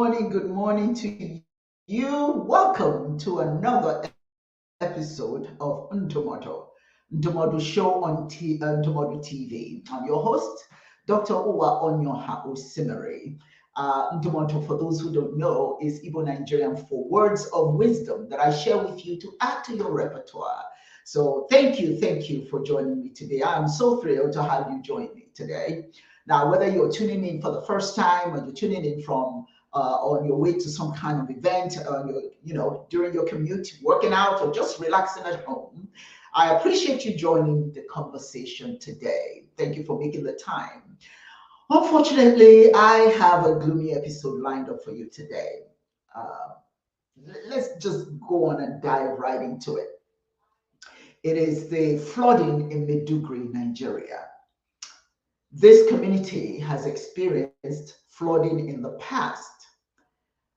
good morning to you. Welcome to another episode of Ntomoto Show on Ntomoto TV. I'm your host, Dr. Uwa Onyoha Osimere. Ntomoto, for those who don't know, is Igbo Nigerian for words of wisdom that I share with you to add to your repertoire. So thank you for joining me today. I'm so thrilled to have you join me today. Now, whether you're tuning in for the first time or you're tuning in from on your way to some kind of event, during your commute, working out, or just relaxing at home, I appreciate you joining the conversation today. Thank you for making the time. Unfortunately, I have a gloomy episode lined up for you today. Uh, let's just go on and dive right into it. It is the flooding in Maiduguri, Nigeria. This community has experienced flooding in the past.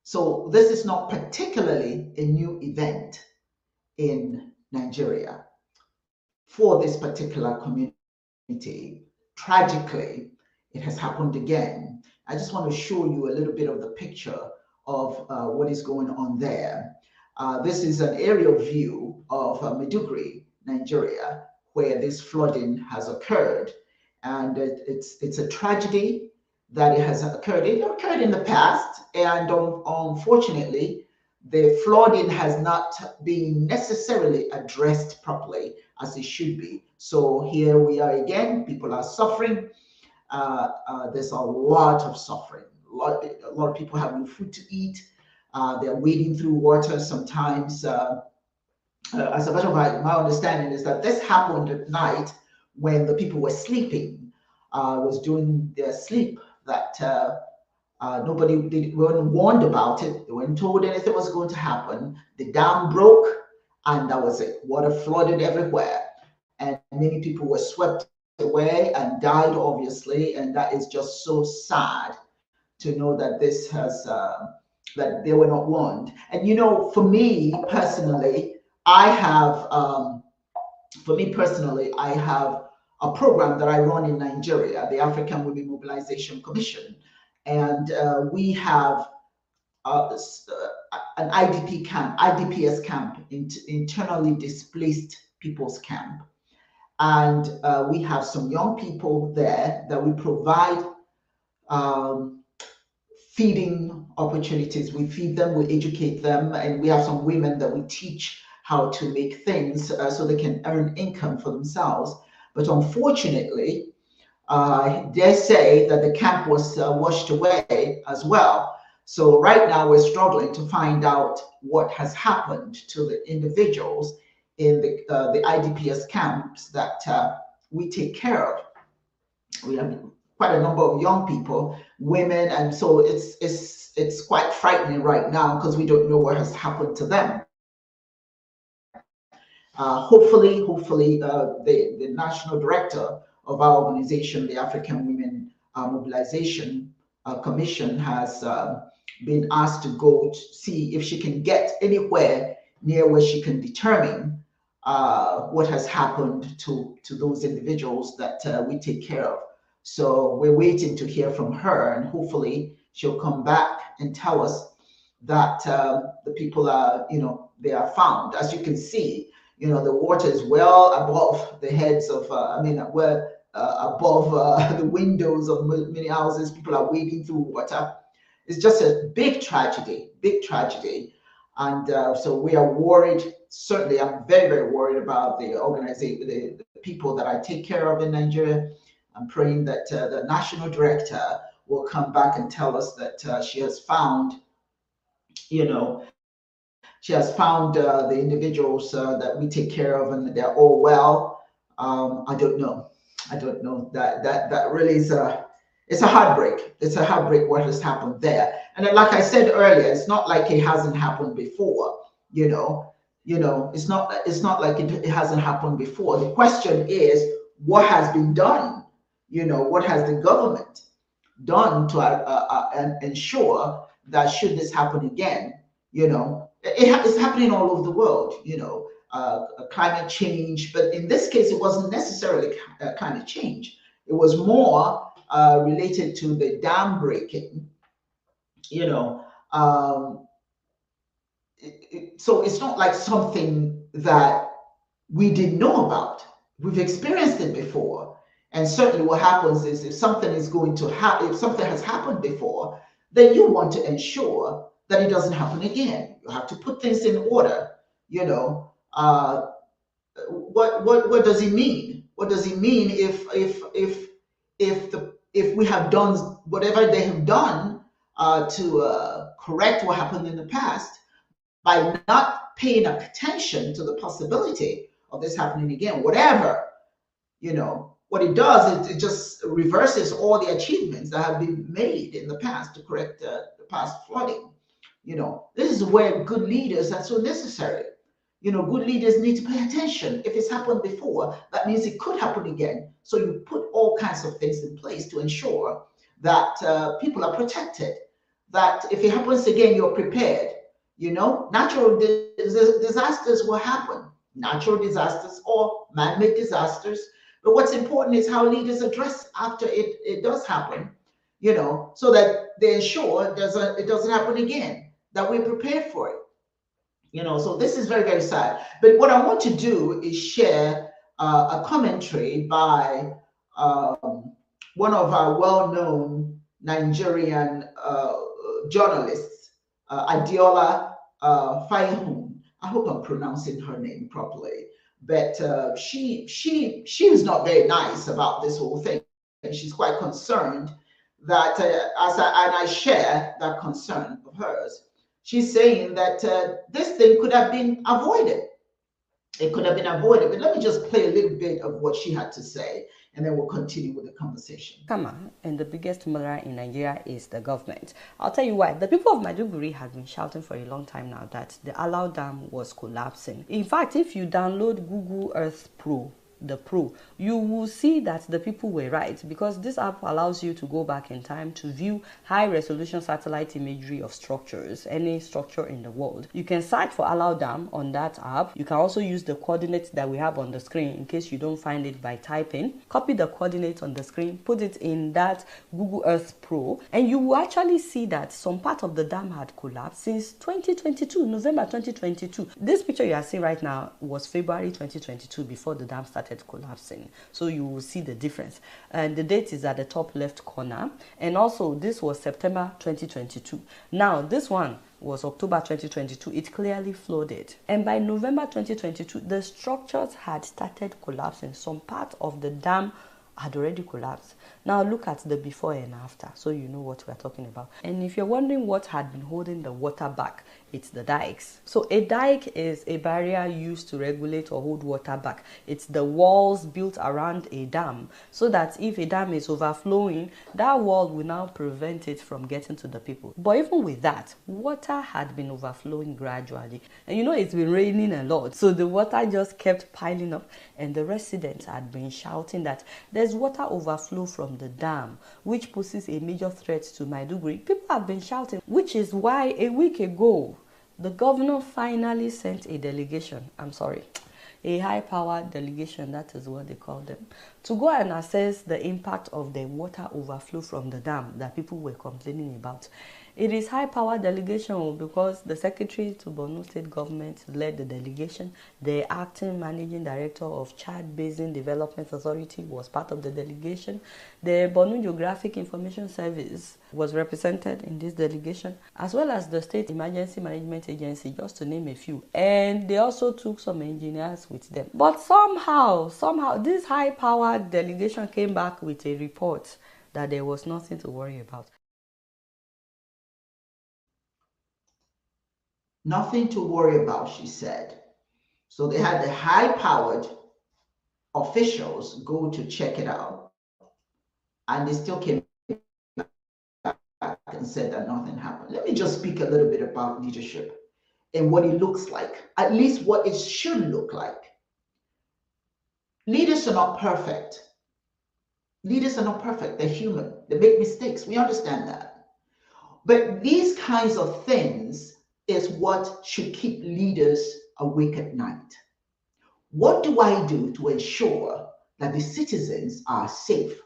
So this is not particularly a new event in Nigeria for this particular community. Tragically, it has happened again. I just want to show you a little bit of the picture of what is going on there. This is an aerial view of Maiduguri, Nigeria, where this flooding has occurred. And it's a tragedy that it has occurred. It occurred in the past, and unfortunately, the flooding has not been necessarily addressed properly as it should be. So here we are again. People are suffering. There's a lot of suffering. A lot of people have no food to eat. They're wading through water sometimes. As a matter of fact, my understanding is that this happened at night when the people were sleeping. Was during their sleep that weren't warned about it. They weren't told anything was going to happen. The dam broke, and that was it. Water flooded everywhere, and many people were swept away and died, obviously. And that is just so sad to know that this has that they were not warned. And for me personally, I have a program that I run in Nigeria, the African Women Mobilization Commission, and we have an IDPs camp, internally displaced people's camp, and we have some young people there that we provide feeding opportunities. We feed them, we educate them, and we have some women that we teach how to make things so they can earn income for themselves. But unfortunately, they say that the camp was washed away as well. So right now we're struggling to find out what has happened to the individuals in the IDPs camps that we take care of. We have quite a number of young people, women, and so it's quite frightening right now because we don't know what has happened to them. Hopefully, the national director of our organization, the African Women Mobilization Commission, has been asked to go to see if she can get anywhere near where she can determine what has happened to those individuals that we take care of. So we're waiting to hear from her, and hopefully she'll come back and tell us that the people are, they are found. As you can see, the water is well above the heads of, well above the windows of many houses. People are wading through water. It's just a big tragedy. And so we are worried. Certainly, I'm very, very worried about the organization, the people that I take care of in Nigeria. I'm praying that the national director will come back and tell us that she has found, the individuals that we take care of and they're all well. I don't know. That really is it's a heartbreak. It's a heartbreak what has happened there. And then, like I said earlier, it's not like it hasn't happened before. It's not like it hasn't happened before. The question is, what has been done? What has the government done to ensure that should this happen again, it's happening all over the world, climate change. But in this case, it wasn't necessarily climate change. It was more related to the dam breaking, Um, so it's not like something that we didn't know about. We've experienced it before. And certainly what happens is if something is going to happen, if something has happened before, then you want to ensure that it doesn't happen again. You have to put things in order. You know, what does it mean? What does it mean if we have done whatever they have done to correct what happened in the past by not paying attention to the possibility of this happening again? Whatever, what it does is it just reverses all the achievements that have been made in the past to correct the past flooding. This is where good leaders are so necessary. Good leaders need to pay attention. If it's happened before, that means it could happen again. So you put all kinds of things in place to ensure that people are protected, that if it happens again, you're prepared. Natural disasters will happen, natural disasters or man-made disasters. But what's important is how leaders address after it does happen, so that they ensure it doesn't happen again, that we're prepared for it. So this is very, very sad. But what I want to do is share a commentary by one of our well-known Nigerian journalists, Adiola Fayehun. I hope I'm pronouncing her name properly. But she's not very nice about this whole thing. And she's quite concerned that, and I share that concern of hers. She's saying that this thing could have been avoided. It could have been avoided. But let me just play a little bit of what she had to say, and then we'll continue with the conversation. And the biggest murderer in Nigeria is the government. I'll tell you why. The people of Maiduguri have been shouting for a long time now that the Alau Dam was collapsing. In fact, if you download Google Earth Pro, the Pro, you will see that the people were right, because this app allows you to go back in time to view high resolution satellite imagery of structures, any structure in the world. You can search for Alau Dam on that app. You can also use the coordinates that we have on the screen in case you don't find it by typing. Copy the coordinates on the screen, put it in that Google Earth Pro, and you will actually see that some part of the dam had collapsed since 2022, November 2022. This picture you are seeing right now was February 2022, before the dam started collapsing. So you will see the difference, and the date is at the top left corner. And also this was September 2022. Now this one was October 2022. It clearly flooded, and by November 2022 the structures had started collapsing. Some part of the dam had already collapsed. Now look at the before and after, so you know what we're talking about. And if you're wondering what had been holding the water back, it's the dikes. So a dike is a barrier used to regulate or hold water back. It's the walls built around a dam, so that if a dam is overflowing, that wall will now prevent it from getting to the people. But even with that, water had been overflowing gradually. And it's been raining a lot, so the water just kept piling up, and the residents had been shouting that there's water overflow from the dam, which poses a major threat to Maiduguri. People have been shouting, which is why a week ago, the governor finally sent a delegation, a high-powered delegation, that is what they call them, to go and assess the impact of the water overflow from the dam that people were complaining about. It is high-powered delegation because the secretary to Bornu state government led the delegation. The acting managing director of Chad Basin Development Authority was part of the delegation. The Bornu Geographic Information Service was represented in this delegation, as well as the State Emergency Management Agency, just to name a few. And they also took some engineers with them. But somehow, this high-powered delegation came back with a report that there was nothing to worry about. Nothing to worry about, she said. So they had the high-powered officials go to check it out, and they still came back and said that nothing happened. Let me just speak a little bit about leadership and what it looks like, at least what it should look like. Leaders are not perfect. Leaders are not perfect. They're human. They make mistakes. We understand that. But these kinds of things is what should keep leaders awake at night. What do I do to ensure that the citizens are safe?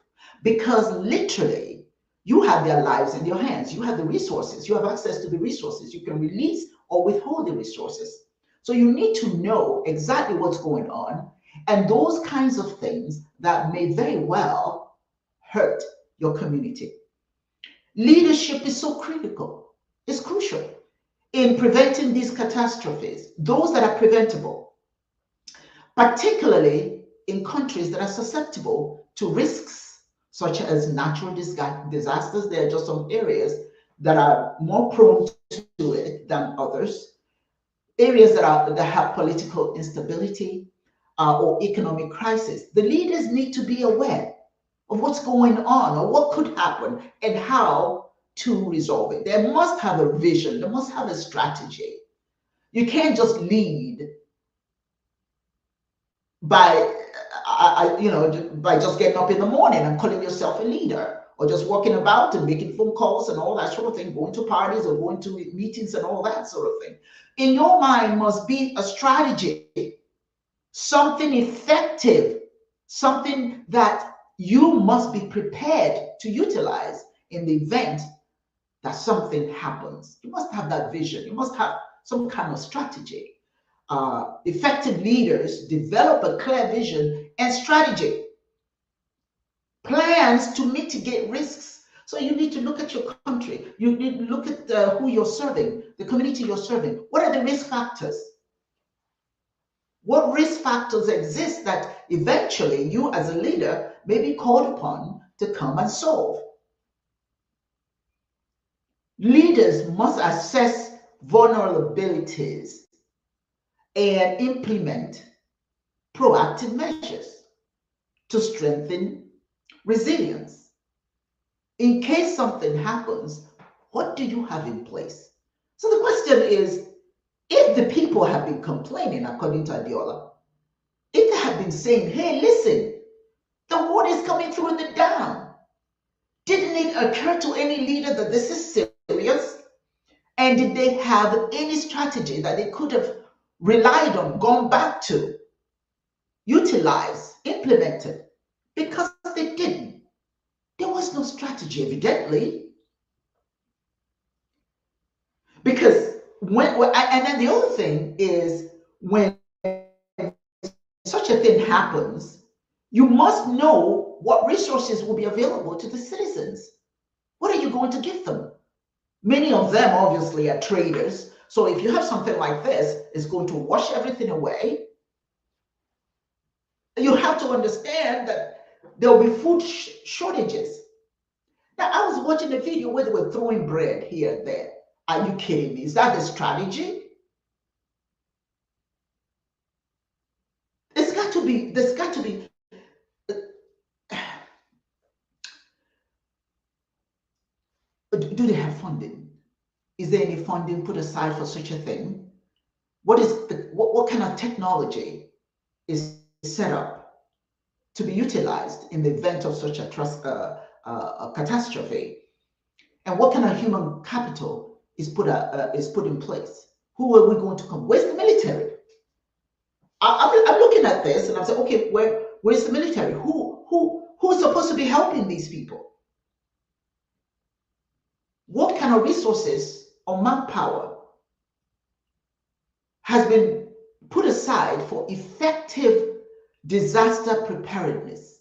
Because literally, You have their lives in your hands. You have the resources. You have access to the resources. You can release or withhold the resources. So you need to know exactly what's going on, and those kinds of things that may very well hurt your community. Leadership is so critical. It's crucial in preventing these catastrophes, those that are preventable, particularly in countries that are susceptible to risks such as natural disasters. There are just some areas that are more prone to it than others. Areas that have political instability or economic crisis. The leaders need to be aware of what's going on or what could happen and how to resolve it. They must have a vision. They must have a strategy. You can't just lead by by just getting up in the morning and calling yourself a leader, or just walking about and making phone calls and all that sort of thing, going to parties or going to meetings and all that sort of thing. In your mind must be a strategy, something effective, something that you must be prepared to utilize in the event that something happens. You must have that vision. You must have some kind of strategy. Effective leaders develop a clear vision and strategy, plans to mitigate risks. So you need to look at your country. You need to look at who you're serving, the community you're serving. What are the risk factors? What risk factors exist that eventually you as a leader may be called upon to come and solve? Leaders must assess vulnerabilities and implement proactive measures to strengthen resilience. In case something happens, what do you have in place? So the question is, if the people have been complaining, according to Adiola, if they have been saying, hey, listen, the water is coming through the dam, didn't it occur to any leader that this is serious? And did they have any strategy that they could have relied on, gone back to, utilized, implemented? Because they didn't. There was no strategy, evidently. Because and then the other thing is, when such a thing happens, you must know what resources will be available to the citizens. What are you going to give them? Many of them obviously are traders. So if you have something like this, it's going to wash everything away. You have to understand that there will be food shortages. Now, I was watching a video where they were throwing bread here and there. Are you kidding me? Is that the strategy? There's got to be. Do they have funding? Is there any funding put aside for such a thing? What kind of technology is set up to be utilized in the event of such a catastrophe? And what kind of human capital is put in place? Who are we going to come? Where's the military? I'm looking at this and I'm saying, okay, where's the military? Who's supposed to be helping these people? What kind of resources or manpower has been put aside for effective disaster preparedness?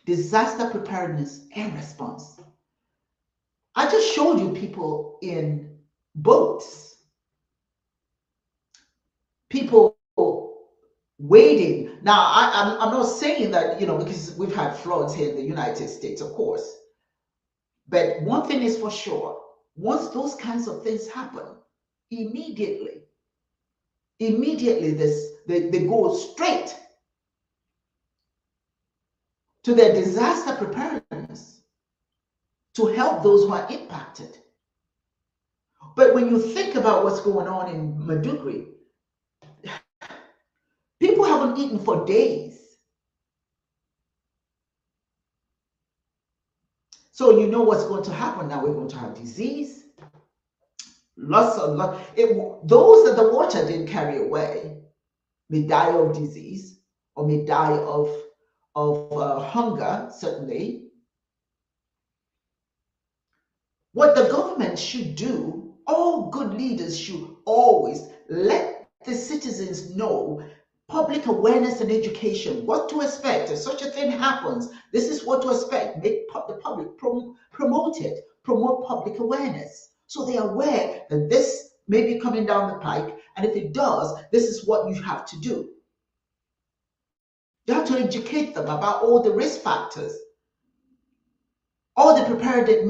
Disaster preparedness and response. I just showed you people in boats, people waiting. Now, I'm not saying that, because we've had floods here in the United States, of course. But one thing is for sure, once those kinds of things happen, immediately they go straight to their disaster preparedness to help those who are impacted. But when you think about what's going on in Maiduguri, people haven't eaten for days. So you know what's going to happen now. We're going to have disease. Those that the water didn't carry away may die of disease or may die of hunger, certainly. What the government should do, all good leaders should always let the citizens know public awareness and education, what to expect if such a thing happens. This is what to expect. Make the public promote it, promote public awareness, so they are aware that this may be coming down the pike, and if it does, this is what you have to do. You have to educate them about all the risk factors, all the preparedness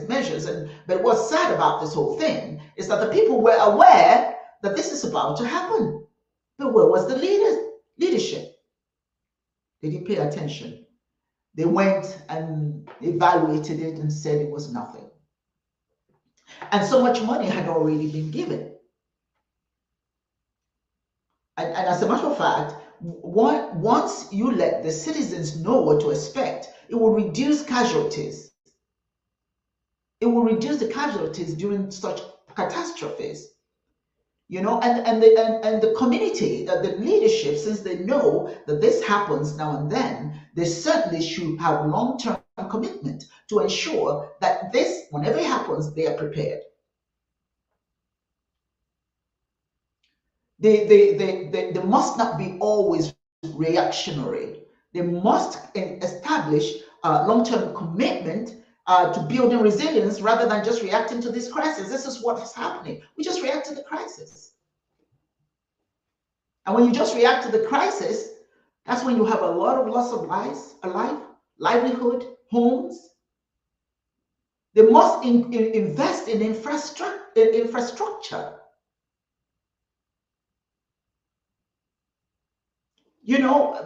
measures. But what's sad about this whole thing is that the people were aware that this is about to happen. But where was the leadership? They didn't pay attention. They went and evaluated it and said it was nothing. And so much money had already been given. And as a matter of fact, once you let the citizens know what to expect, it will reduce casualties. It will reduce the casualties during such catastrophes. You know, and the community, the leadership, since they know that this happens now and then, they certainly should have long-term commitment to ensure that this, whenever it happens, they are prepared. They must not be always reactionary. They must establish long-term commitment to building resilience rather than just reacting to this crisis. This is what is happening. We just react to the crisis. And when you just react to the crisis, that's when you have a lot of loss of lives, livelihood, homes. They must invest in infrastructure. You know,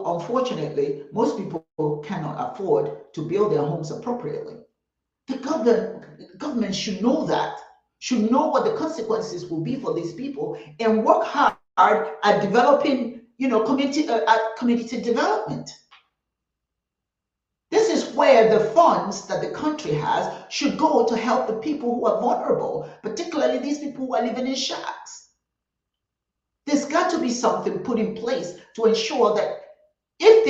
unfortunately, most people cannot afford to build their homes appropriately. The government should know that, should know what the consequences will be for these people, and work hard at developing, community development. This is where the funds that the country has should go to help the people who are vulnerable, particularly these people who are living in shacks. There's got to be something put in place to ensure that if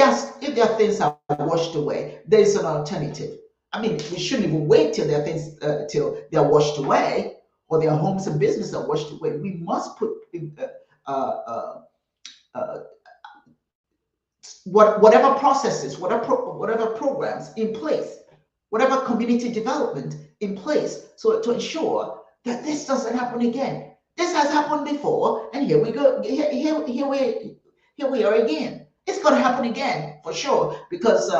their things are washed away, there's an alternative. I mean, we shouldn't even wait till their things till they're washed away or their homes and business are washed away. We must put whatever processes, whatever programs in place, whatever community development in place, so to ensure that this doesn't happen again. This has happened before, and here we go. Here we are again. It's going to happen again for sure, because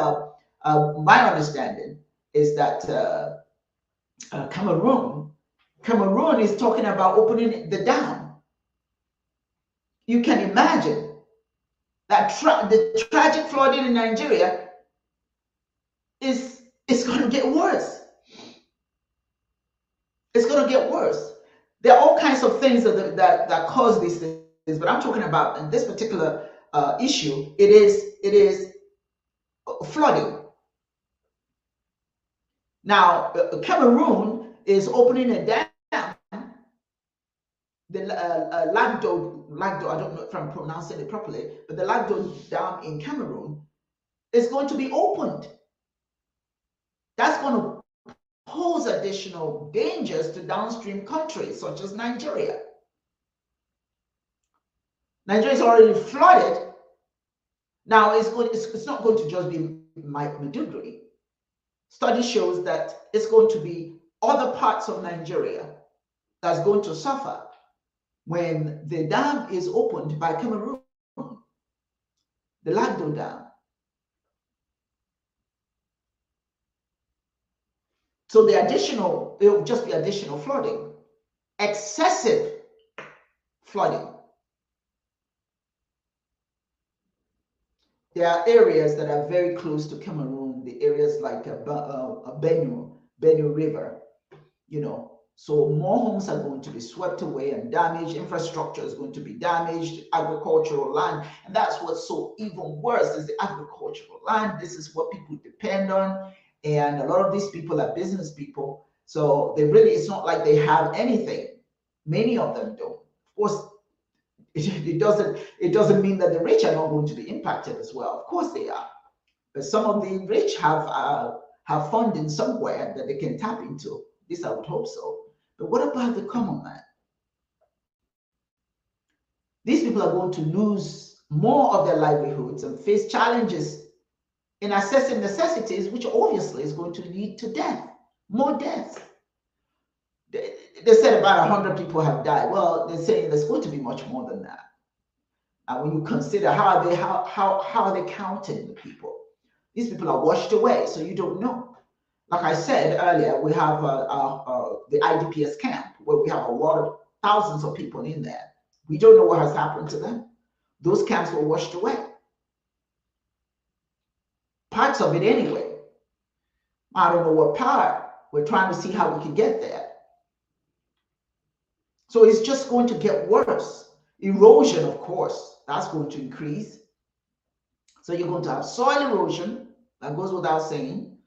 my understanding is that Cameroon is talking about opening the dam. You can imagine that the tragic flooding in Nigeria is going to get worse. It's going to get worse. There are all kinds of things that cause these things, but I'm talking about in this particular issue. It is flooding. Now, Cameroon is opening a dam. The Lagdo, I don't know if I'm pronouncing it properly, but the Lagdo Dam in Cameroon is going to be opened. That's going to pose additional dangers to downstream countries such as Nigeria. Nigeria is already flooded. Now it's not going to just be Maiduguri. Study shows that it's going to be other parts of Nigeria that's going to suffer when the dam is opened by Cameroon, the Lagdo Dam. So it will just be additional flooding, excessive flooding. There are areas that are very close to Cameroon, the areas like Bornu River, so more homes are going to be swept away and damaged, infrastructure is going to be damaged, agricultural land, and that's what's so even worse is the agricultural land. This is what people depend on. And a lot of these people are business people. So it's not like they have anything. Many of them don't. Of course, it doesn't mean that the rich are not going to be impacted as well. Of course they are. But some of the rich have have funding somewhere that they can tap into. At least I would hope so. But what about the common man? These people are going to lose more of their livelihoods and face challenges in assessing necessities, which obviously is going to lead to death, more deaths. They said about 100 people have died. Well, they're saying there's going to be much more than that. And when you consider how are they counting the people? These people are washed away, so you don't know. Like I said earlier, we have the IDPs camp where we have a lot of thousands of people in there. We don't know what has happened to them. Those camps were washed away. Parts of it anyway. I don't know what part. We're trying to see how we can get there. So it's just going to get worse. Erosion, of course, that's going to increase. So you're going to have soil erosion, that goes without saying.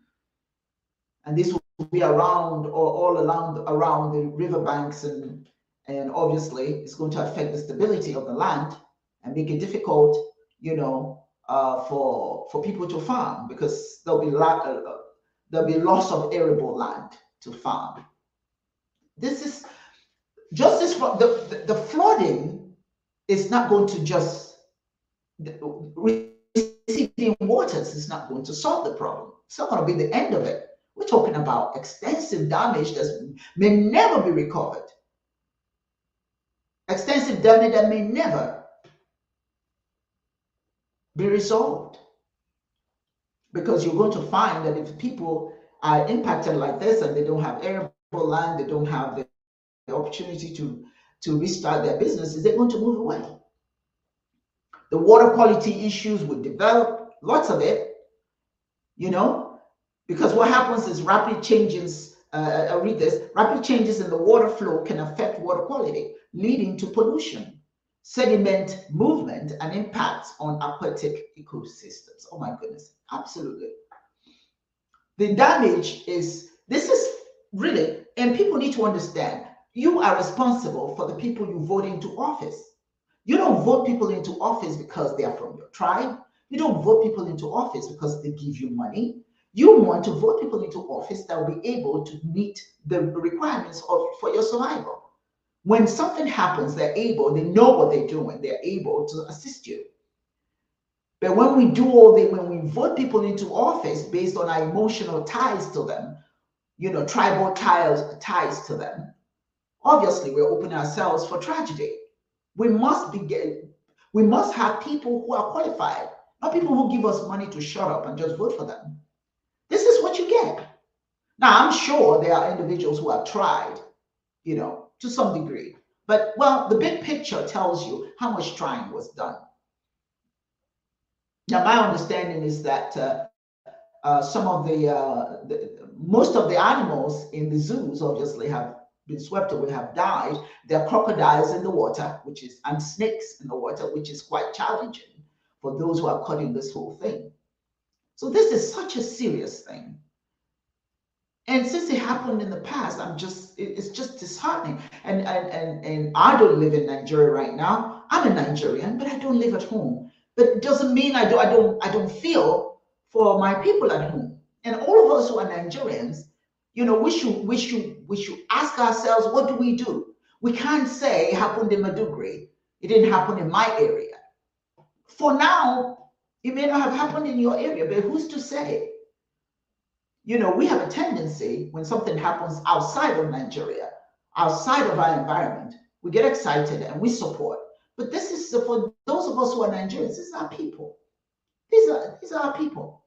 And this will be around or all around the riverbanks, and obviously it's going to affect the stability of the land and make it difficult, for people to farm, because there'll be loss of arable land to farm. This is just this the flooding is not going to just receding waters is not going to solve the problem. It's not going to be the end of it. We're talking about extensive damage that may never be recovered. Extensive damage that may never be resolved. Because you're going to find that if people are impacted like this and they don't have arable land, they don't have the opportunity to restart their businesses, they're going to move away. The water quality issues will develop, lots of it, because what happens is rapid changes, rapid changes in the water flow can affect water quality, leading to pollution, sediment movement, and impacts on aquatic ecosystems. Oh my goodness, absolutely. The damage this is really, and people need to understand, you are responsible for the people you vote into office. You don't vote people into office because they are from your tribe. You don't vote people into office because they give you money. You want to vote people into office that will be able to meet the requirements for your survival. When something happens, they know what they're doing, they're able to assist you. But when we when we vote people into office based on our emotional ties to them, tribal ties to them, obviously we're opening ourselves for tragedy. We must have people who are qualified, not people who give us money to shut up and just vote for them. This is what you get. Now, I'm sure there are individuals who have tried, to some degree. But, well, the big picture tells you how much trying was done. Now, my understanding is that some of most of the animals in the zoos obviously have been swept away, have died. There are crocodiles in the water, and snakes in the water, which is quite challenging for those who are caught in this whole thing. So this is such a serious thing. And since it happened in the past, it's just disheartening. And I don't live in Nigeria right now. I'm a Nigerian, but I don't live at home. But it doesn't mean I don't feel for my people at home. And all of us who are Nigerians, we should ask ourselves, what do we do? We can't say it happened in Maiduguri. It didn't happen in my area. For now, it may not have happened in your area, but who's to say? We have a tendency when something happens outside of Nigeria, outside of our environment, we get excited and we support. But this is for those of us who are Nigerians. These are our people. These are our people.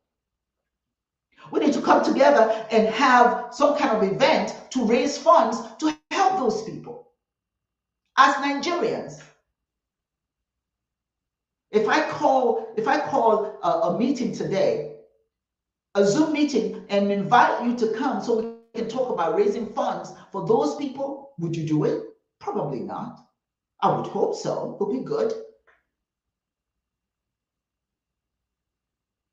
We need to come together and have some kind of event to raise funds to help those people. As Nigerians, if I call a meeting today, a Zoom meeting, and invite you to come so we can talk about raising funds for those people, would you do it? Probably not. I would hope so. It would be good.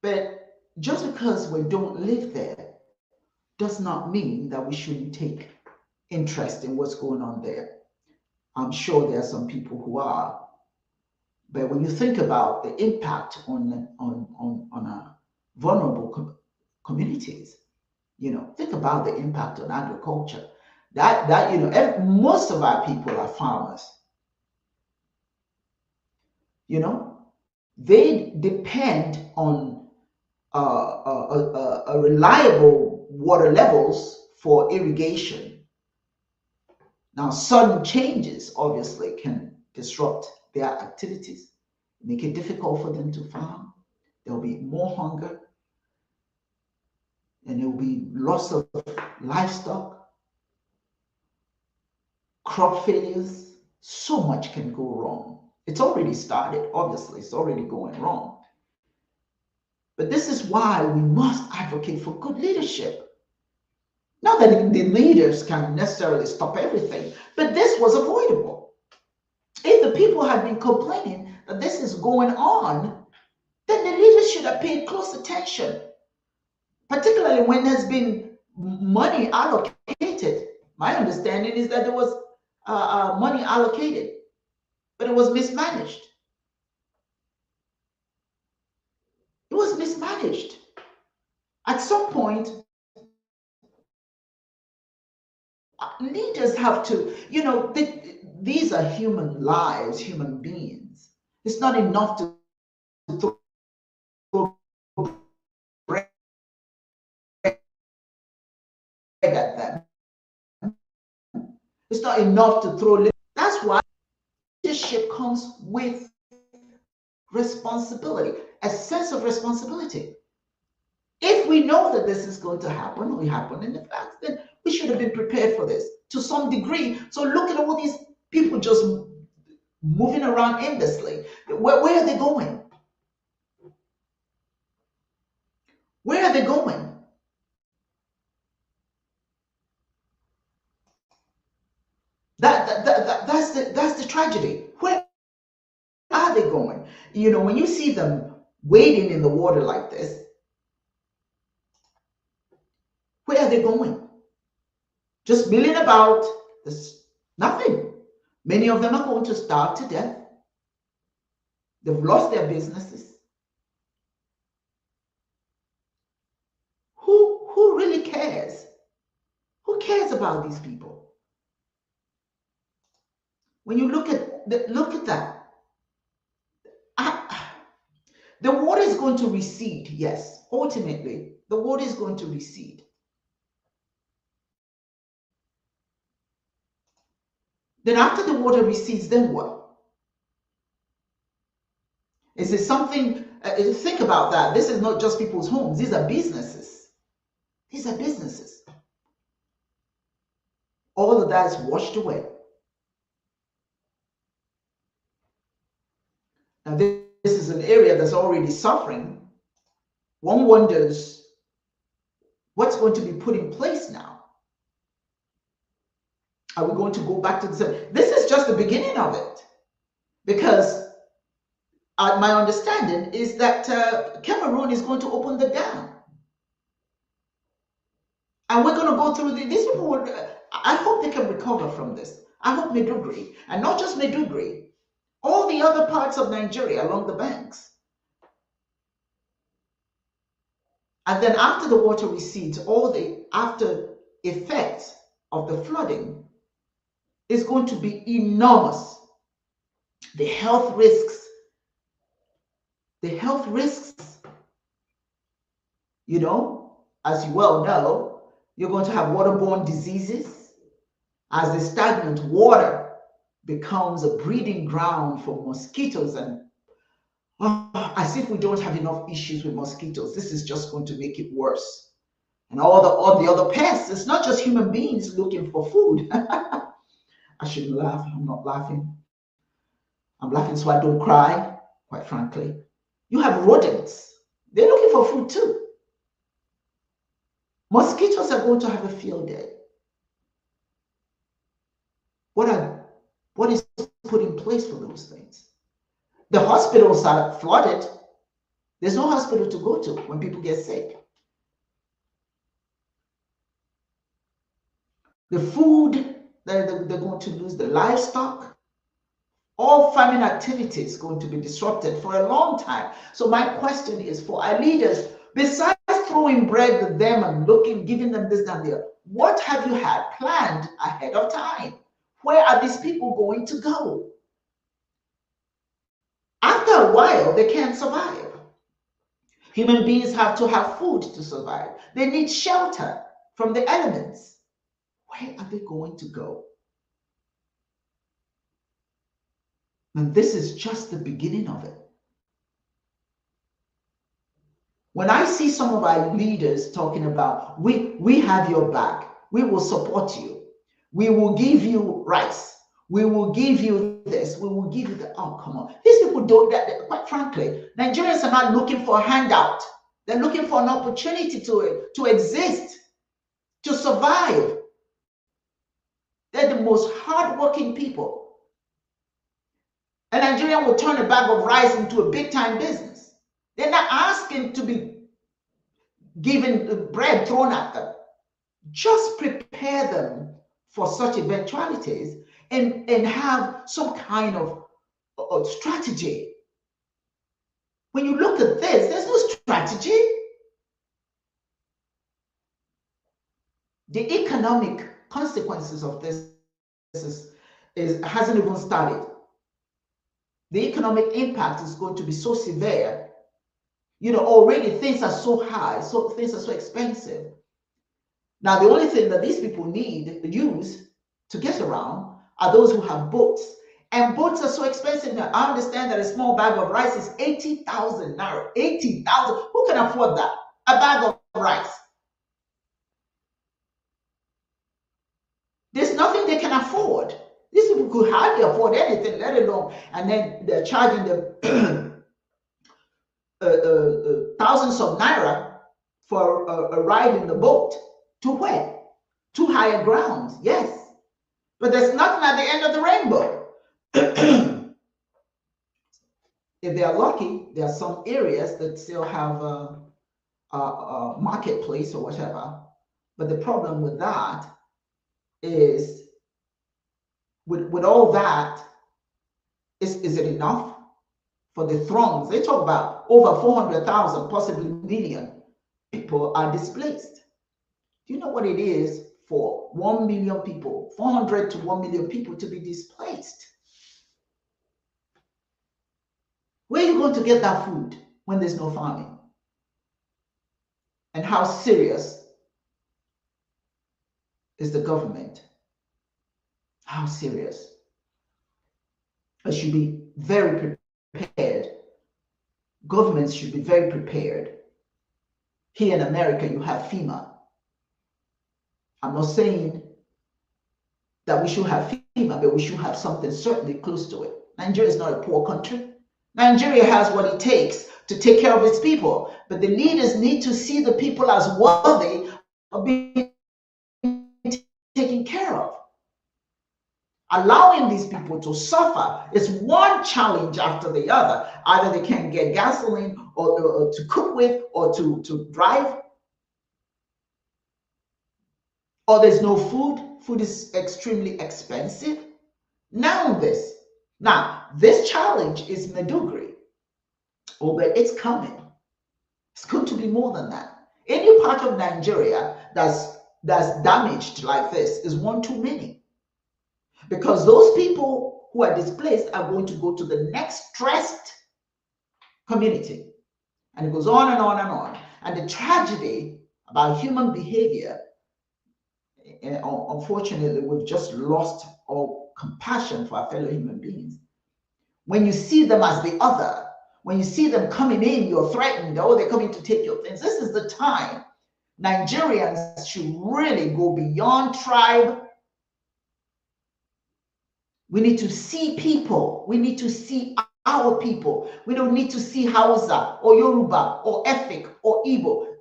But just because we don't live there does not mean that we shouldn't take interest in what's going on there. I'm sure there are some people who are. But when you think about the impact on vulnerable communities, Think about the impact on agriculture. Most of our people are farmers. They depend on a reliable water levels for irrigation. Now, sudden changes obviously can disrupt their activities, make it difficult for them to farm. There'll be more hunger, and there will be loss of livestock, crop failures. So much can go wrong. It's already started, obviously, it's already going wrong. But this is why we must advocate for good leadership. Not that the leaders can necessarily stop everything, but this was avoidable. If the people had been complaining that this is going on, then the leaders should have paid close attention, particularly when there's been money allocated. My understanding is that there was money allocated, but it was mismanaged. It was mismanaged. At some point, leaders have to, these are human lives, human beings. It's not enough to throw bread at them. It's not enough to throw. That's why leadership comes with responsibility, a sense of responsibility. If we know that this is going to happen, or happen in the past, then we should have been prepared for this to some degree. So look at all these people just moving around aimlessly. Where are they going? Where are they going? That's the tragedy. Where are they going? When you see them wading in the water like this, where are they going? Just milling about. There's nothing. Many of them are going to starve to death. They've lost their businesses. Who really cares? Who cares about these people? When you look at that, the water is going to recede. Yes, ultimately, the water is going to recede. Then after the water recedes, then what? Is it something? Think about that. This is not just people's homes. These are businesses. These are businesses. All of that is washed away. Now, this is an area that's already suffering. One wonders what's going to be put in place now. Are we going to go back to the same? This is just the beginning of it, because my understanding is that Cameroon is going to open the dam, and we're going to go through these people. I hope they can recover from this. I hope Maiduguri, and not just Maiduguri, all the other parts of Nigeria along the banks. And then after the water recedes, all the after effects of the flooding is going to be enormous. The health risks, as you well know, you're going to have waterborne diseases as the stagnant water becomes a breeding ground for mosquitoes. And as if we don't have enough issues with mosquitoes, this is just going to make it worse. And all the other pests, it's not just human beings looking for food. I shouldn't laugh. I'm not laughing. I'm laughing so I don't cry, quite frankly. You have rodents. They're looking for food too. Mosquitoes are going to have a field day. What is put in place for those things? The hospitals are flooded. There's no hospital to go to when people get sick. The food, they're going to lose the livestock. All farming activities going to be disrupted for a long time. So my question is for our leaders, besides throwing bread with them and looking, giving them this and that. What have you had planned ahead of time? Where are these people going to go? After a while, they can't survive. Human beings have to have food to survive. They need shelter from the elements. Where are they going to go? And this is just the beginning of it. When I see some of our leaders talking about, we have your back, we will support you, we will give you rice, we will give you this, we will give you the, oh, come on. These people don't, quite frankly, Nigerians are not looking for a handout. They're looking for an opportunity to exist, to survive. They're the most hardworking people. A Nigerian will turn a bag of rice into a big time business. They're not asking to be given bread thrown at them. Just prepare them for such eventualities and have some kind of strategy. When you look at this, there's no strategy. The economic consequences of this hasn't even started. The economic impact is going to be so severe. You know, already things are so high, so things are so expensive. Now, the only thing that these people use to get around are those who have boats. And boats are so expensive now. I understand that a small bag of rice is 80,000 naira. 80,000. Who can afford that? A bag of rice. There's nothing they can afford. These people could hardly afford anything, let alone, and then they're charging them thousands of naira for a ride in the boat. To where? To higher grounds, yes. But there's nothing at the end of the rainbow. If they are lucky, there are some areas that still have a marketplace or whatever. But the problem with that is, with all that, is it enough for the throngs? They talk about over 400,000, possibly million people are displaced. Do you know what it is for 1 million people, 400 to 1 million people to be displaced? Where are you going to get that food when there's no farming? And how serious is the government? How serious? I should be very prepared. Governments should be very prepared. Here in America, you have FEMA. I'm not saying that we should have FEMA, but we should have something certainly close to it. Nigeria is not a poor country. Nigeria has what it takes to take care of its people, but the leaders need to see the people as worthy of being taken care of. Allowing these people to suffer is one challenge after the other. Either they can't get gasoline or to cook with or to drive, or there's no food. Food is extremely expensive. Now this challenge is Maiduguri. Oh, but it's coming. It's going to be more than that. Any part of Nigeria that's damaged like this is one too many. Because those people who are displaced are going to go to the next stressed community. And it goes on and on and on. And the tragedy about human behavior, unfortunately, we've just lost all compassion for our fellow human beings. When you see them as the other, when you see them coming in, you're threatened, oh, they're coming to take your things. This is the time Nigerians should really go beyond tribe. We need to see people. We need to see our people. We don't need to see Hausa or Yoruba or Efik or Igbo.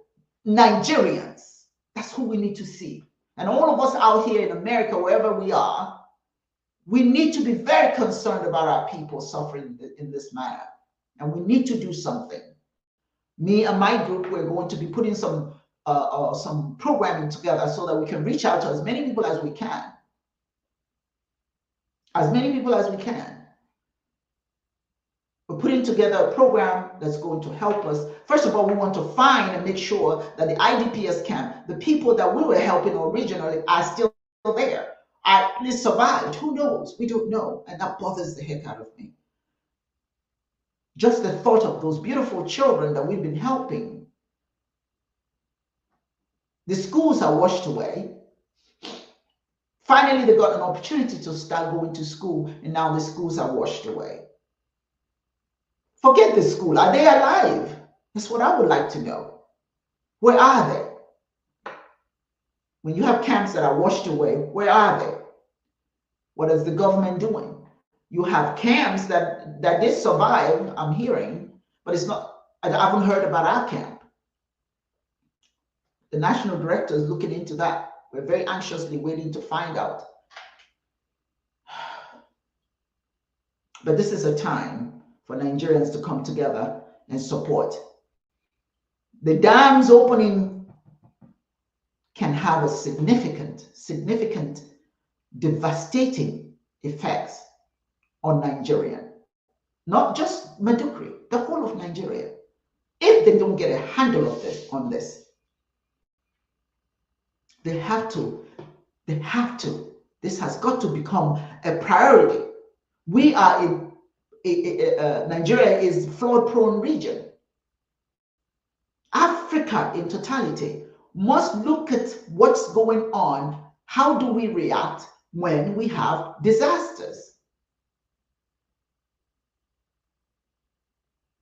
Nigerians. That's who we need to see. And all of us out here in America, wherever we are, we need to be very concerned about our people suffering in this manner. And we need to do something. Me and my group, we're going to be putting some programming together so that we can reach out to as many people as we can. As many people as we can. We're putting together a program that's going to help us. First of all, we want to find and make sure that the IDPs camp, the people that we were helping originally, are still there, are at least survived. Who knows? We don't know. And that bothers the heck out of me. Just the thought of those beautiful children that we've been helping. The schools are washed away. Finally, they got an opportunity to start going to school, and now the schools are washed away. Forget the school. Are they alive? That's what I would like to know. Where are they? When you have camps that are washed away, where are they? What is the government doing? You have camps that did survive, I'm hearing, but it's not, I haven't heard about our camp. The national director is looking into that. We're very anxiously waiting to find out. But this is a time for Nigerians to come together and support. The dams opening can have a significant, devastating effects on Nigeria. Not just Madukri, the whole of Nigeria. If they don't get a handle of this, they have to. This has got to become a priority. We are in Nigeria is flood-prone region. Africa in totality must look at what's going on. How do we react when we have disasters?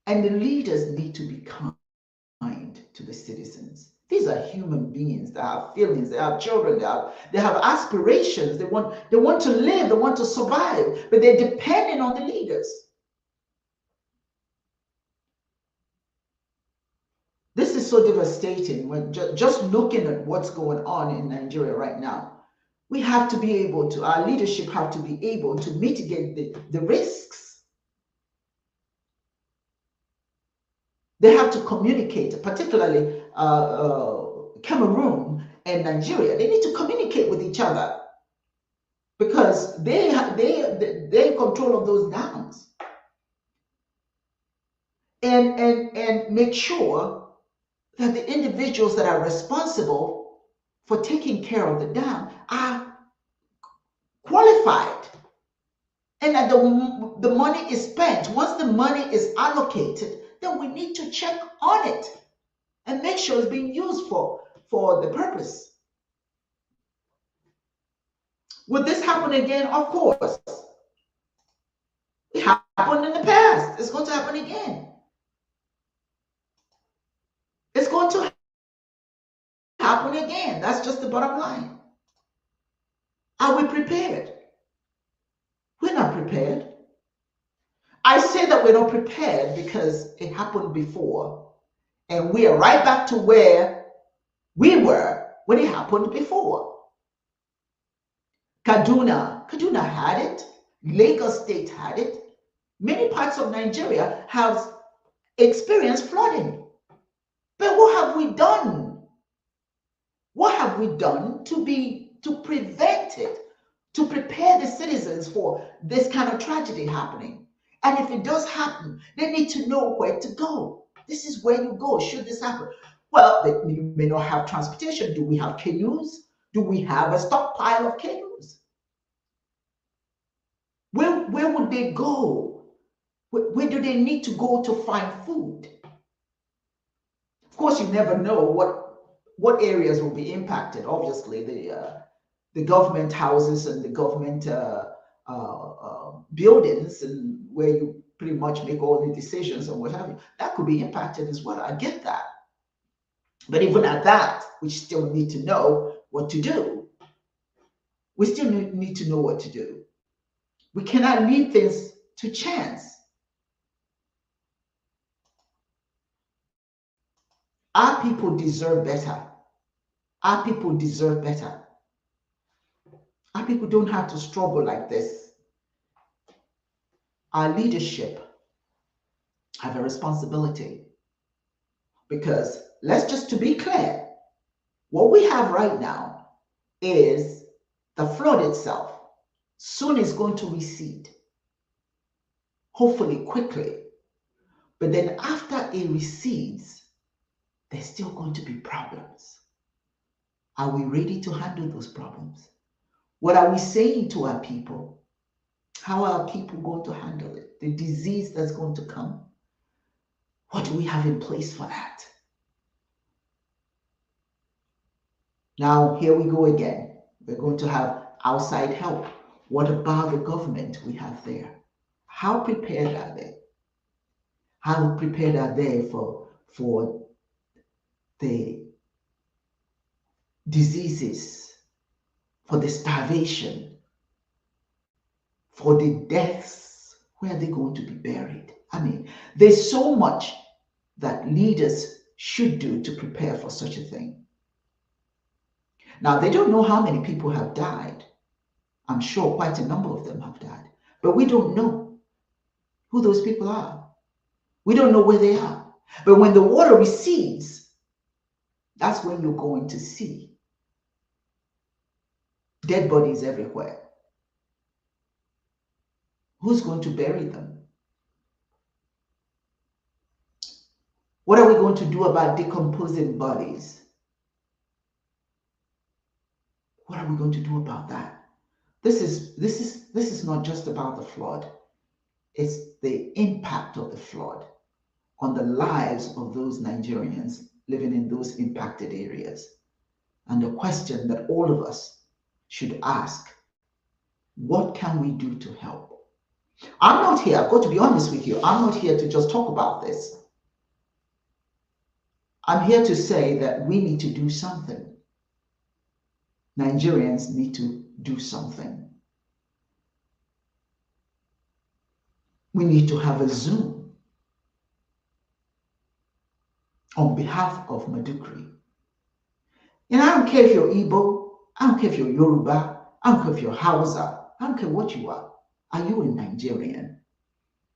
And the leaders need to be kind to the citizens. These are human beings that have feelings, they have children, they have aspirations, they want to live, they want to survive, but they're depending on the leaders. This is so devastating when just looking at what's going on in Nigeria right now. We have to be able to, our leadership have to be able to mitigate the risks. They have to communicate, particularly Cameroon and Nigeria. They need to communicate with each other because they're in control of those dams. And make sure that the individuals that are responsible for taking care of the dam are qualified, and that the money is spent. Once the money is allocated, then we need to check on it and make sure it's being used for the purpose. Would this happen again? Of course. It happened in the past. It's going to happen again. It's going to happen again. That's just the bottom line. Are we prepared? We're not prepared. I say that we're not prepared because it happened before, and we are right back to where we were when it happened before. Kaduna had it. Lagos State had it. Many parts of Nigeria have experienced flooding. But what have we done? What have we done to prevent it, to prepare the citizens for this kind of tragedy happening? And if it does happen, they need to know where to go. This is where you go should this happen. Well, you may not have transportation. Do we have canoes? Do we have a stockpile of canoes? Where would they go? Where do they need to go to find food? Of course, you never know what areas will be impacted. Obviously, the government houses and the government buildings, and where you pretty much make all the decisions and what have you, that could be impacted as well. I get that. But even at that, we still need to know what to do. We still need to know what to do. We cannot leave things to chance. Our people deserve better. Our people deserve better. Our people don't have to struggle like this. Our leadership have a responsibility, because to be clear, what we have right now is the flood itself. Soon is going to recede, hopefully quickly. But then after it recedes, there's still going to be problems. Are we ready to handle those problems? What are we saying to our people? How are people going to handle it? The disease that's going to come? What do we have in place for that? Now, here we go again. We're going to have outside help. What about the government we have there? How prepared are they? How prepared are they for the diseases, for the starvation, for the deaths? Where are they going to be buried? I mean, there's so much that leaders should do to prepare for such a thing. Now, they don't know how many people have died. I'm sure quite a number of them have died, but we don't know who those people are. We don't know where they are. But when the water recedes, that's when you're going to see dead bodies everywhere. Who's going to bury them? What are we going to do about decomposing bodies? What are we going to do about that? This is not just about the flood. It's the impact of the flood on the lives of those Nigerians living in those impacted areas. And the question that all of us should ask, what can we do to help? I'm not here, I've got to be honest with you, I'm not here to just talk about this. I'm here to say that we need to do something. Nigerians need to do something. We need to have a Zoom on behalf of Madugri. And I don't care if you're Igbo, I don't care if you're Yoruba, I don't care if you're Hausa, I don't care what you are. Are you a Nigerian?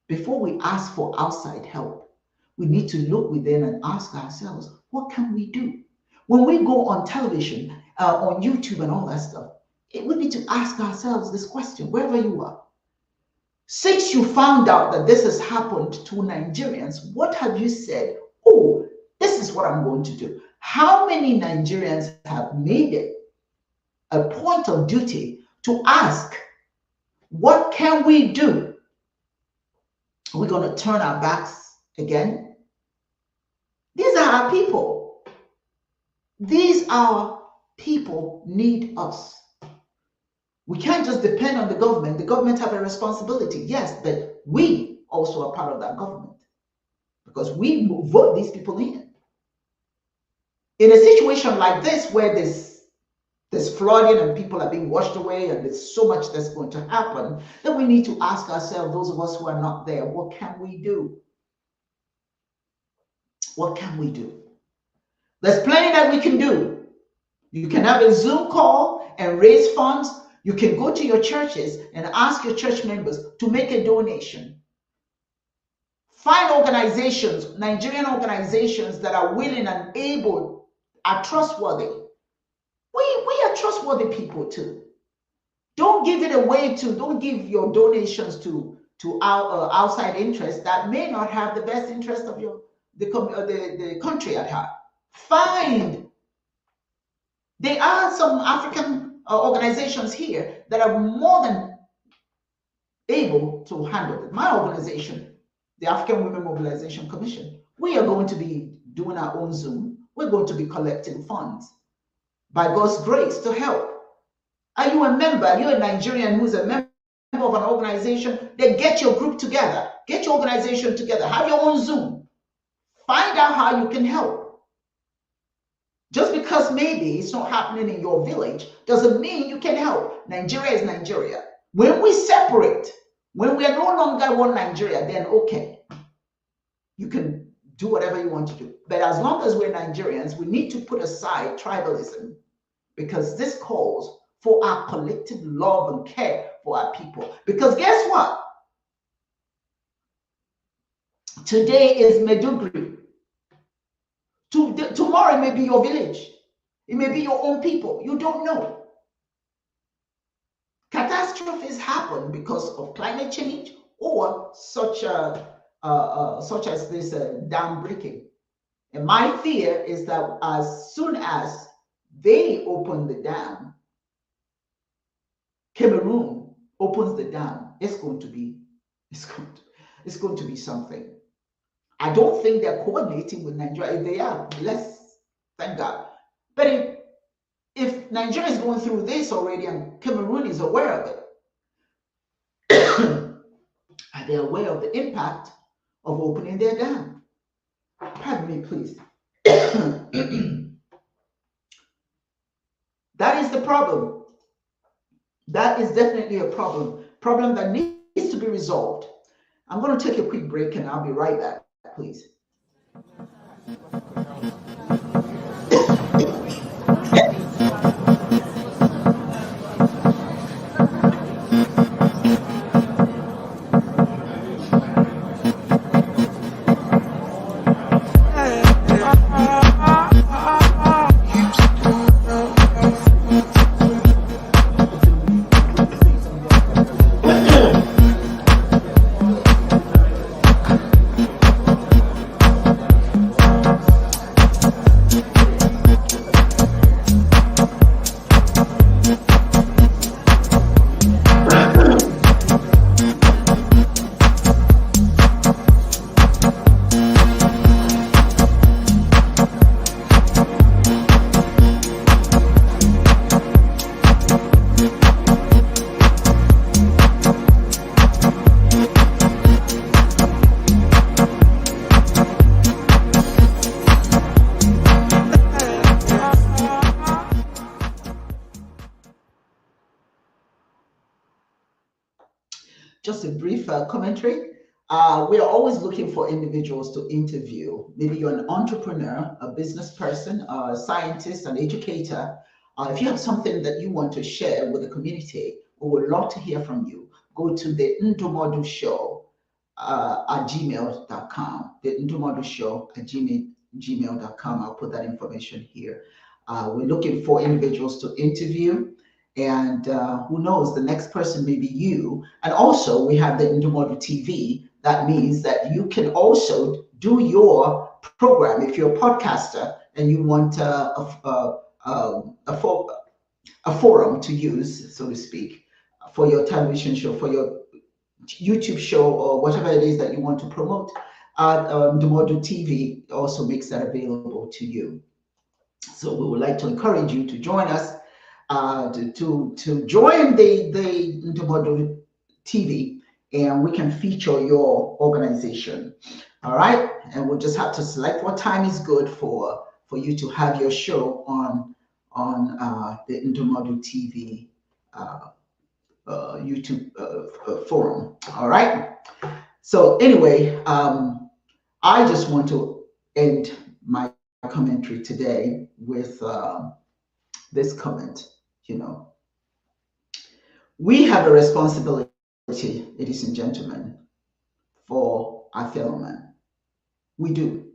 Before we ask for outside help, we need to look within and ask ourselves, what can we do? When we go on television, on YouTube and all that stuff, we need to ask ourselves this question, wherever you are. Since you found out that this has happened to Nigerians, what have you said? Oh, this is what I'm going to do. How many Nigerians have made it a point of duty to ask, what can we do? Are we going to turn our backs again? These are our people. These our people need us. We can't just depend on the government. The government have a responsibility, yes, but we also are part of that government because we vote these people in. In a situation like this where there's flooding and people are being washed away and there's so much that's going to happen, then we need to ask ourselves, those of us who are not there, what can we do? What can we do? There's plenty that we can do. You can have a Zoom call and raise funds. You can go to your churches and ask your church members to make a donation. Find organizations, Nigerian organizations that are willing and able, are trustworthy. We are trustworthy people too. Don't give it away to, don't give your donations to our outside interests that may not have the best interest of the country at heart. Find. There are some African organizations here that are more than able to handle it. My organization, the African Women Mobilization Commission, we are going to be doing our own Zoom. We're going to be collecting funds by God's grace to help. Are you a member? Are you a Nigerian who's a member of an organization? Then get your group together. Get your organization together. Have your own Zoom. Find out how you can help. Just because maybe it's not happening in your village doesn't mean you can help. Nigeria is Nigeria. When we separate, when we are no longer one Nigeria, then okay, you can do whatever you want to do. But as long as we're Nigerians, we need to put aside tribalism because this calls for our collective love and care for our people. Because guess what? Today is Medugri. Tomorrow it may be your village. It may be your own people. You don't know. Catastrophes happen because of climate change or such such as this dam breaking. And my fear is that as soon as they open the dam, Cameroon opens the dam, it's going to be something. I don't think they're coordinating with Nigeria. If they are, bless, thank God. But if Nigeria is going through this already and Cameroon is aware of it, are they aware of the impact of opening their dam? Pardon me, please. That is the problem. That is definitely a problem that needs to be resolved. I'm going to take a quick break and I'll be right back, please. Just a brief commentary. We are always looking for individuals to interview. Maybe you're an entrepreneur, a business person, a scientist, an educator. If you have something that you want to share with the community, we would love to hear from you. Go to the Ndumodu Show at gmail.com. The Ndumodu Show at gmail.com. I'll put that information here. We're looking for individuals to interview. And who knows, the next person may be you. And also, we have the Intermodal TV. That means that you can also do your program if you're a podcaster and you want a forum to use, so to speak, for your television show, for your YouTube show, or whatever it is that you want to promote. Intermodal TV also makes that available to you. So we would like to encourage you to join us. To join the Intermodal TV, and we can feature your organization. All right, and we'll just have to select what time is good for you to have your show on the Intermodal TV YouTube forum. All right. So anyway, I just want to end my commentary today with this comment. We have a responsibility, ladies and gentlemen, for our fellow man. We do.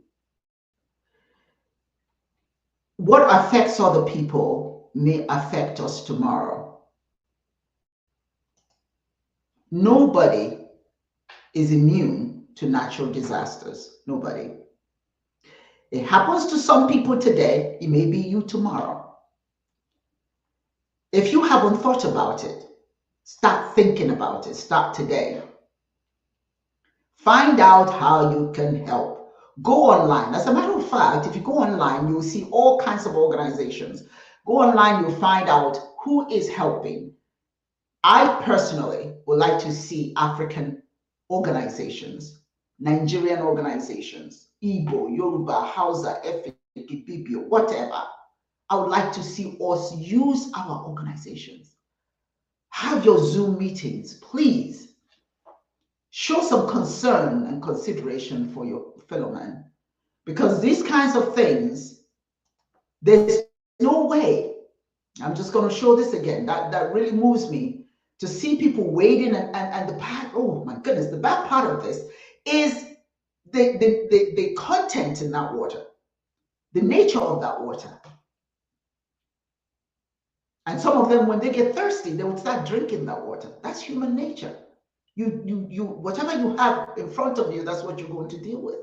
What affects other people may affect us tomorrow. Nobody is immune to natural disasters. Nobody. It happens to some people today, it may be you tomorrow. If you haven't thought about it, start thinking about it. Start today. Find out how you can help. Go online. As a matter of fact, if you go online, you'll see all kinds of organizations. Go online, you'll find out who is helping. I personally would like to see African organizations, Nigerian organizations, Igbo, Yoruba, Hausa, Efik, Ibibio, whatever. I would like to see us use our organizations. Have your Zoom meetings, please. Show some concern and consideration for your fellow man. Because these kinds of things, there's no way. I'm just going to show this again. That really moves me to see people waiting and the bad, oh my goodness, the bad part of this is the content in that water, the nature of that water. And some of them, when they get thirsty, they would start drinking that water. That's human nature. Whatever you have in front of you, that's what you're going to deal with.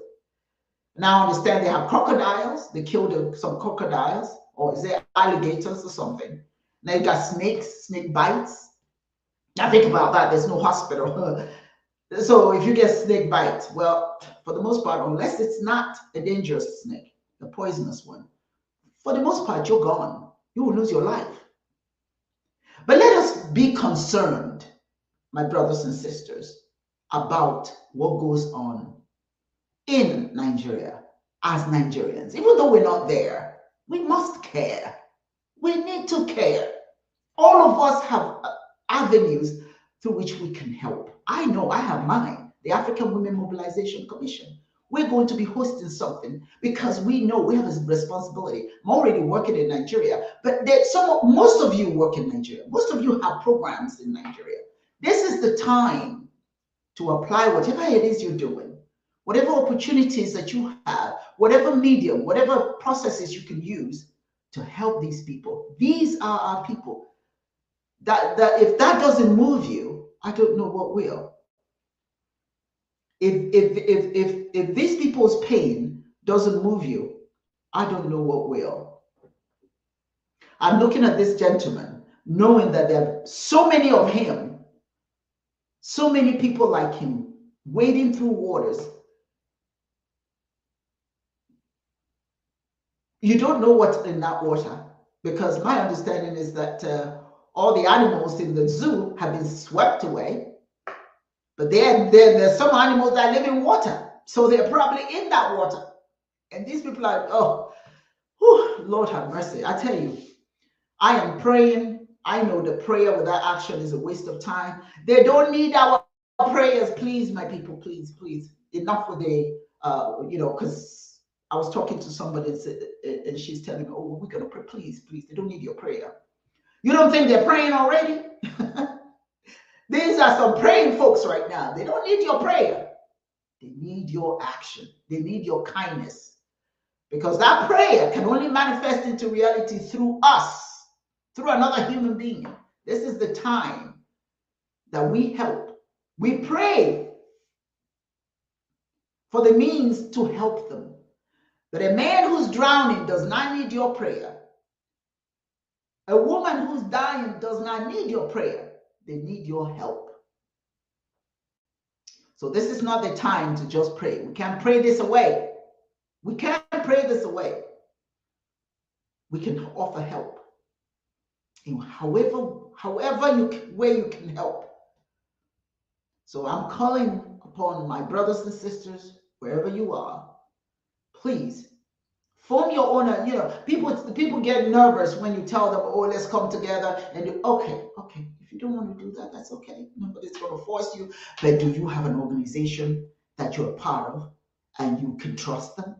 Now, I understand they have crocodiles. They killed some crocodiles, or is it alligators or something? Now you got snakes, snake bites. Now think about that. There's no hospital. So if you get snake bite, well, for the most part, unless it's not a dangerous snake, a poisonous one, for the most part, you're gone. You will lose your life. But let us be concerned, my brothers and sisters, about what goes on in Nigeria as Nigerians. Even though we're not there, we must care. We need to care. All of us have avenues through which we can help. I know I have mine, the African Women Mobilization Commission. We're going to be hosting something because we know we have a responsibility. I'm already working in Nigeria, but most of you work in Nigeria. Most of you have programs in Nigeria. This is the time to apply whatever it is you're doing, whatever opportunities that you have, whatever medium, whatever processes you can use to help these people. These are our people. That if that doesn't move you, I don't know what will. If these people's pain doesn't move you, I don't know what will. I'm looking at this gentleman, knowing that there are so many of him, so many people like him, wading through waters. You don't know what's in that water, because my understanding is that all the animals in the zoo have been swept away. But there's some animals that live in water, so they're probably in that water. And these people are, oh, whew, Lord have mercy. I tell you, I am praying. I know the prayer without action is a waste of time. They don't need our prayers, please, my people, please, please. Enough with the, because I was talking to somebody and she's telling me, oh, we're going to pray, please, please. They don't need your prayer. You don't think they're praying already? These are some praying folks right now. They don't need your prayer. They need your action. They need your kindness. Because that prayer can only manifest into reality through us, through another human being. This is the time that we help. We pray for the means to help them. But a man who's drowning does not need your prayer. A woman who's dying does not need your prayer. They need your help. So this is not the time to just pray. We can't pray this away. We can't pray this away. We can offer help in however way you can help. So I'm calling upon my brothers and sisters, wherever you are, please form your own. People get nervous when you tell them, oh, let's come together and do, okay. If you don't want to do that, that's okay. Nobody's going to force you. But do you have an organization that you're a part of and you can trust them?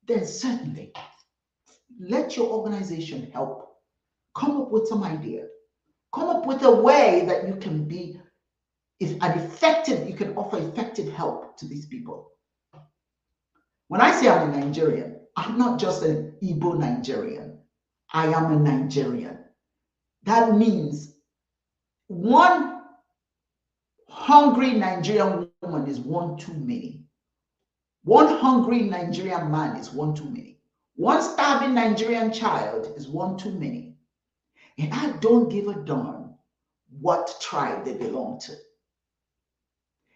Then certainly let your organization help. Come up with some idea. Come up with a way that you can be you can offer effective help to these people. When I say I'm a Nigerian, I'm not just an Igbo Nigerian. I am a Nigerian. That means one hungry Nigerian woman is one too many. One hungry Nigerian man is one too many. One starving Nigerian child is one too many. And I don't give a darn what tribe they belong to.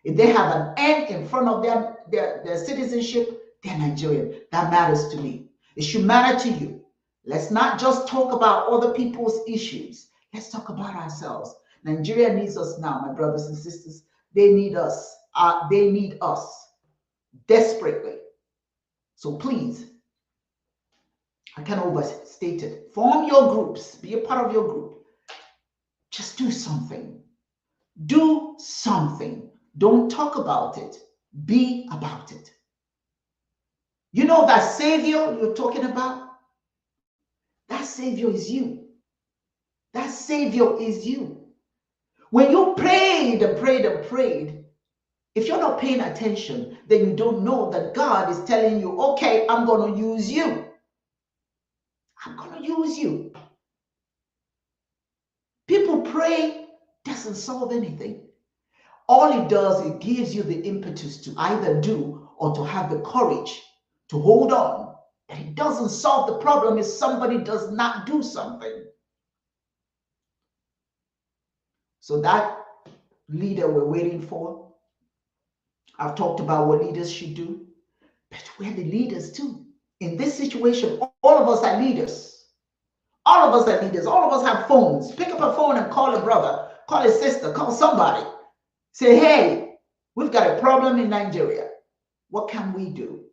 If they have an N in front of their citizenship, they're Nigerian. That matters to me. It should matter to you. Let's not just talk about other people's issues. Let's talk about ourselves. Nigeria needs us now, my brothers and sisters. They need us. They need us desperately. So please, I can't overstate it. Form your groups. Be a part of your group. Just do something. Do something. Don't talk about it. Be about it. You know that Savior you're talking about? That Savior is you. That Savior is you. When you prayed and prayed and prayed, if you're not paying attention, then you don't know that God is telling you, okay, I'm going to use you. I'm going to use you. People pray doesn't solve anything. all it does, it gives you the impetus to either do or to have the courage to hold on. And it doesn't solve the problem if somebody does not do something. So that leader we're waiting for, I've talked about what leaders should do, but we're the leaders too. In this situation, all of us are leaders. All of us are leaders. All of us have phones. Pick up a phone and call a brother, call a sister, call somebody. Say, hey, we've got a problem in Nigeria. What can we do?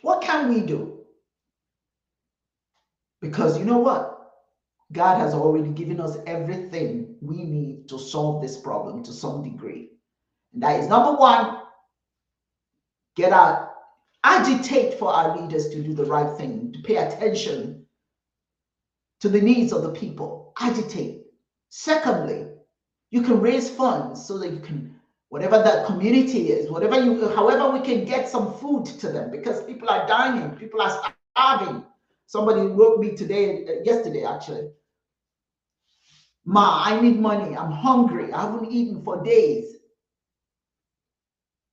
What can we do? Because you know what? God has already given us everything we need to solve this problem to some degree. And that is number one, get out, agitate for our leaders to do the right thing, to pay attention to the needs of the people. Agitate. Secondly, you can raise funds so that you can, whatever that community is, however we can get some food to them, because people are dying, people are starving. Somebody wrote me yesterday actually. Ma, I need money. I'm hungry. I haven't eaten for days.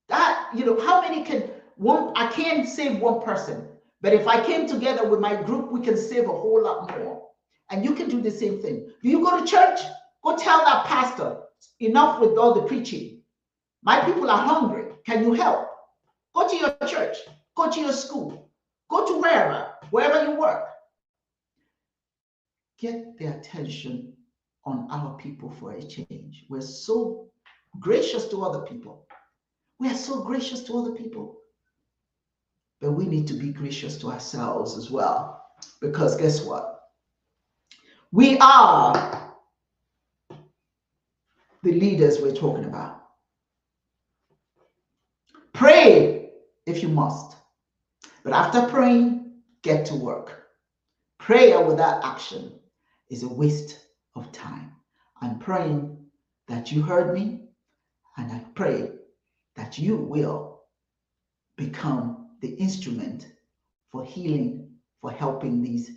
That, how many I can't save one person, but if I came together with my group, we can save a whole lot more. And you can do the same thing. Do you go to church? Go tell that pastor, enough with all the preaching. My people are hungry. Can you help? Go to your church. Go to your school. Go to wherever you work. Get their attention on our people for a change. We're so gracious to other people. We are so gracious to other people. But we need to be gracious to ourselves as well. Because guess what? We are the leaders we're talking about. Pray if you must. But after praying, get to work. Prayer without action is a waste of time. I'm praying that you heard me, and I pray that you will become the instrument for healing, for helping these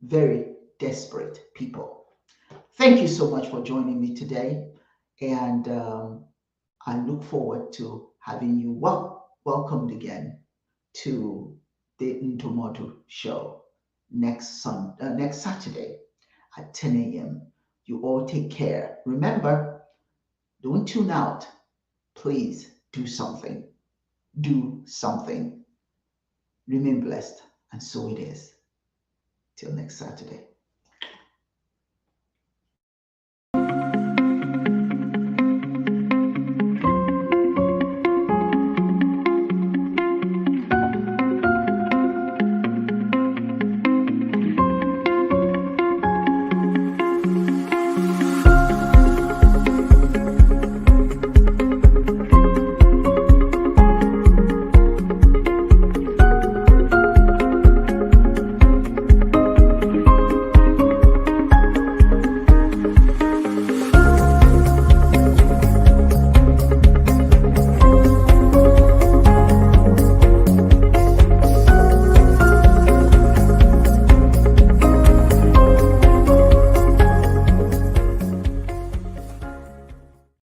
very desperate people. Thank you so much for joining me today, and I look forward to having you welcomed again to the Ntomodu show next Saturday at 10 a.m. You all take care. Remember, don't tune out. Please do something. Do something. Remain blessed, and so it is. Till next Saturday.